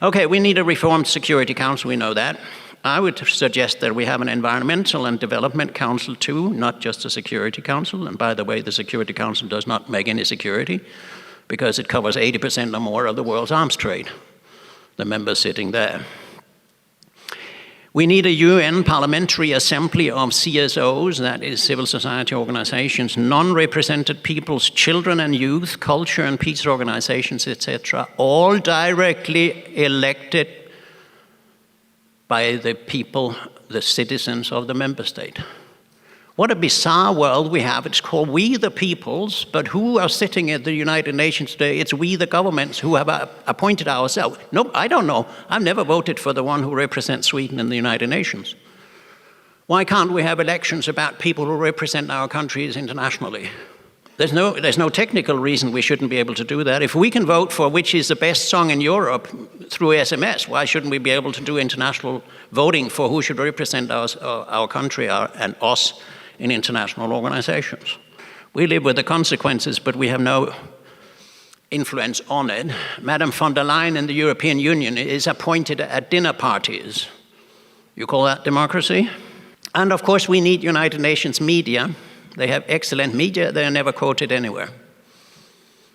Okay, we need a reformed Security Council, we know that. I would suggest that we have an Environmental and Development Council too, not just a Security Council. And by the way, the Security Council does not make any security because it covers 80% or more of the world's arms trade, the members sitting there. We need a UN Parliamentary Assembly of CSOs, that is civil society organizations, non-represented peoples, children and youth, culture and peace organizations, etc., all directly elected by the people, the citizens of the member state. What a bizarre world we have. It's called we the peoples, but who are sitting at the United Nations today? It's we the governments who have appointed ourselves. No, I don't know. I've never voted for the one who represents Sweden in the United Nations. Why can't we have elections about people who represent our countries internationally? There's no technical reason we shouldn't be able to do that. If we can vote for which is the best song in Europe through SMS, why shouldn't we be able to do international voting for who should represent our country and us in international organizations? We live with the consequences, but we have no influence on it. Madame von der Leyen in the European Union is appointed at dinner parties. You call that democracy? And of course, we need United Nations media. They have excellent media. They are never quoted anywhere.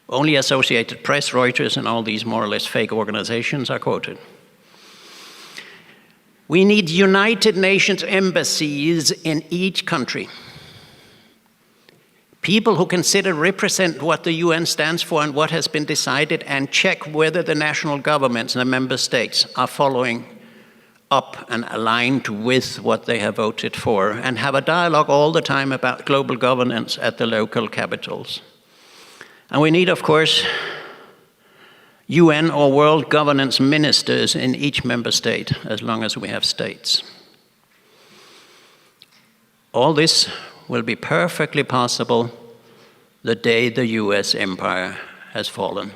Only Associated Press, Reuters, and all these more or less fake organizations are quoted. We need United Nations embassies in each country. People who consider represent what the UN stands for and what has been decided and check whether the national governments and the member states are following up and aligned with what they have voted for, and have a dialogue all the time about global governance at the local capitals. And we need, of course, UN or world governance ministers in each member state, as long as we have states. All this will be perfectly possible the day the US empire has fallen.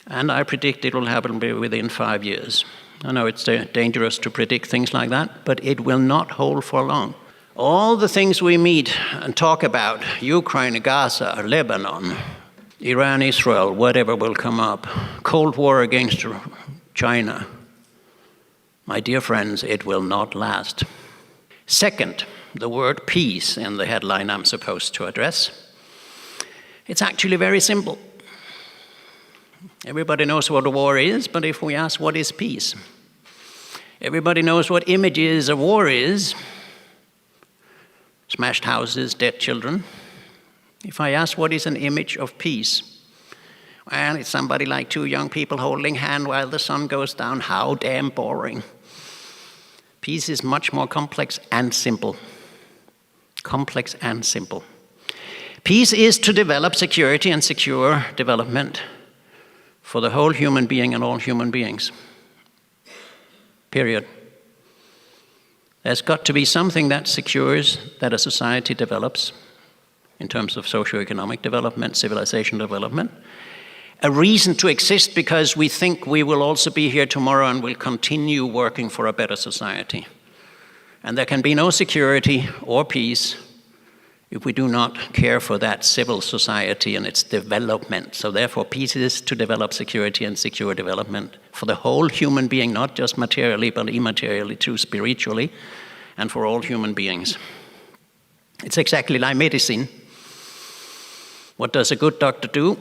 And I predict it will happen within 5 years. I know it's dangerous to predict things like that, but it will not hold for long. All the things we meet and talk about, Ukraine, Gaza, Lebanon, Iran, Israel, whatever will come up, Cold War against China. My dear friends, it will not last. Second, the word peace in the headline I'm supposed to address. It's actually very simple. Everybody knows what a war is, but if we ask what is peace? Everybody knows what images of war is. Smashed houses, dead children. If I ask what is an image of peace, well, it's somebody like two young people holding hands while the sun goes down. How damn boring. Peace is much more complex and simple. Complex and simple. Peace is to develop security and secure development for the whole human being and all human beings. Period. There's got to be something that secures that a society develops in terms of socioeconomic development, civilization development. A reason to exist because we think we will also be here tomorrow and will continue working for a better society. And there can be no security or peace if we do not care for that civil society and its development. So therefore, peace is to develop security and secure development for the whole human being, not just materially, but immaterially too, spiritually, and for all human beings. It's exactly like medicine. What does a good doctor do?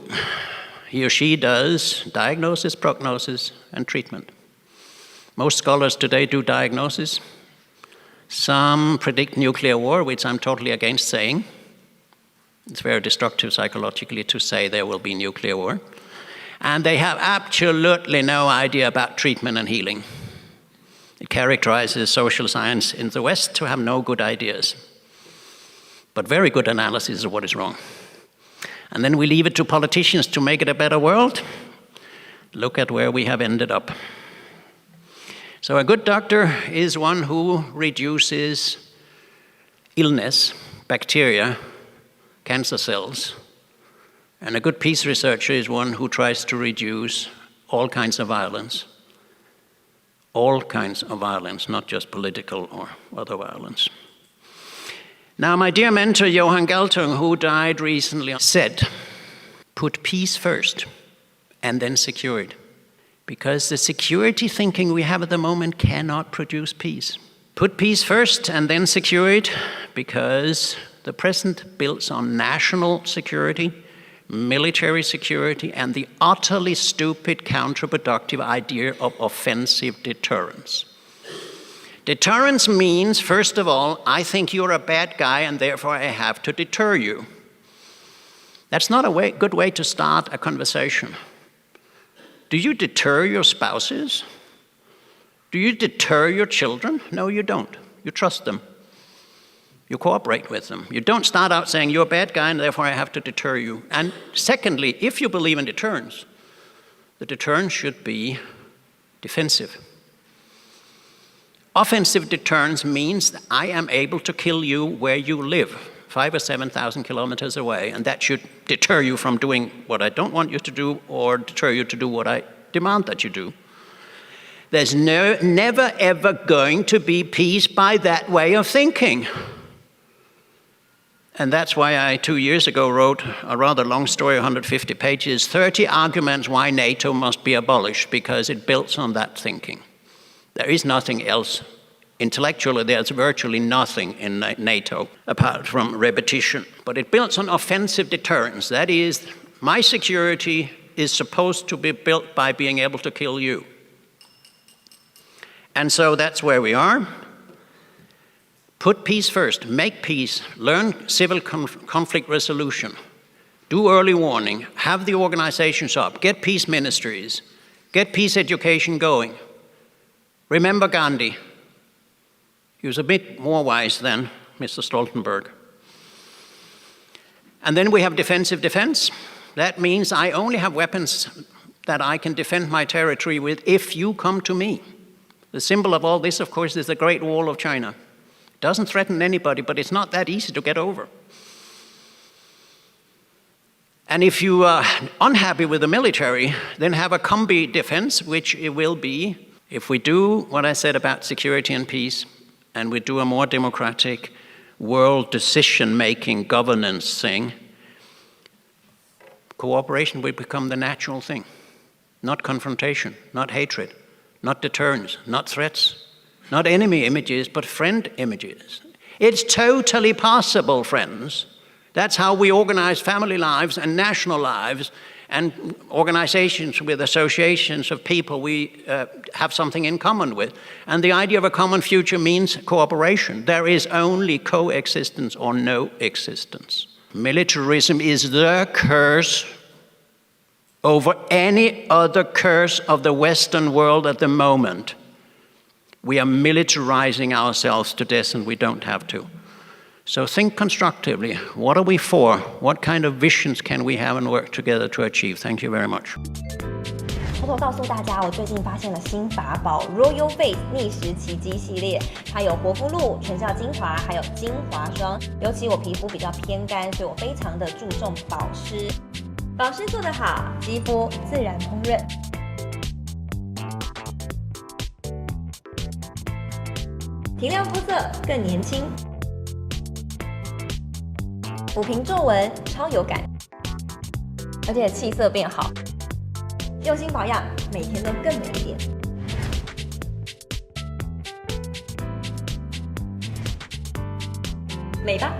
He or she does diagnosis, prognosis, and treatment. Most scholars today do diagnosis. Some predict nuclear war, which I'm totally against saying. It's very destructive psychologically to say there will be nuclear war. And they have absolutely no idea about treatment and healing. It characterizes social science in the West to have no good ideas, but very good analysis of what is wrong. And then we leave it to politicians to make it a better world. Look at where we have ended up. So a good doctor is one who reduces illness, bacteria, cancer cells. And a good peace researcher is one who tries to reduce all kinds of violence. All kinds of violence, not just political or other violence. Now, my dear mentor, Johan Galtung, who died recently, said, put peace first and then secure it. Because the security thinking we have at the moment cannot produce peace. Put peace first and then secure it, because the present builds on national security, military security, and the utterly stupid, counterproductive idea of offensive deterrence. Deterrence means, first of all, I think you're a bad guy and therefore I have to deter you. That's not a good way to start a conversation. Do you deter your spouses? Do you deter your children? No, you don't. You trust them. You cooperate with them. You don't start out saying, you're a bad guy and therefore I have to deter you. And secondly, if you believe in deterrence, the deterrence should be defensive. Offensive deterrence means that I am able to kill you where you live, 5,000 or 7,000 kilometers away, and that should deter you from doing what I don't want you to do or deter you to do what I demand that you do. There's never ever going to be peace by that way of thinking. And that's why I, 2 years ago, wrote a rather long story, 150 pages, 30 arguments why NATO must be abolished, because it builds on that thinking. There is nothing else. Intellectually, there's virtually nothing in NATO apart from repetition. But it builds on offensive deterrence. That is, my security is supposed to be built by being able to kill you. And so that's where we are. Put peace first, make peace, learn civil conflict resolution, do early warning, have the organizations up, get peace ministries, get peace education going. Remember Gandhi. He was a bit more wise than Mr. Stoltenberg. And then we have defensive defense. That means I only have weapons that I can defend my territory with if you come to me. The symbol of all this, of course, is the Great Wall of China. It doesn't threaten anybody, but it's not that easy to get over. And if you are unhappy with the military, then have a combi defense, which it will be if we do what I said about security and peace, and we do a more democratic world decision-making governance thing, cooperation will become the natural thing. Not confrontation, not hatred, not deterrence, not threats, not enemy images, but friend images. It's totally possible, friends. That's how we organize family lives and national lives and organizations with associations of people we have something in common with. And the idea of a common future means cooperation. There is only coexistence or no existence. Militarism is the curse over any other curse of the Western world at the moment. We are militarizing ourselves to death and we don't have to. So think constructively. What are we for? What kind of visions can we have and work together to achieve? Thank you very much. 偷偷告诉大家，我最近发现了新法宝 Royal Face 逆时奇迹系列，它有活肤露、全效精华，还有精华霜。尤其我皮肤比较偏干，所以我非常的注重保湿。保湿做得好，肌肤自然烹饪。提亮肤色更年轻。抚平皱纹，超有感，而且气色变好，用心保养，每天都更美一点。美吧？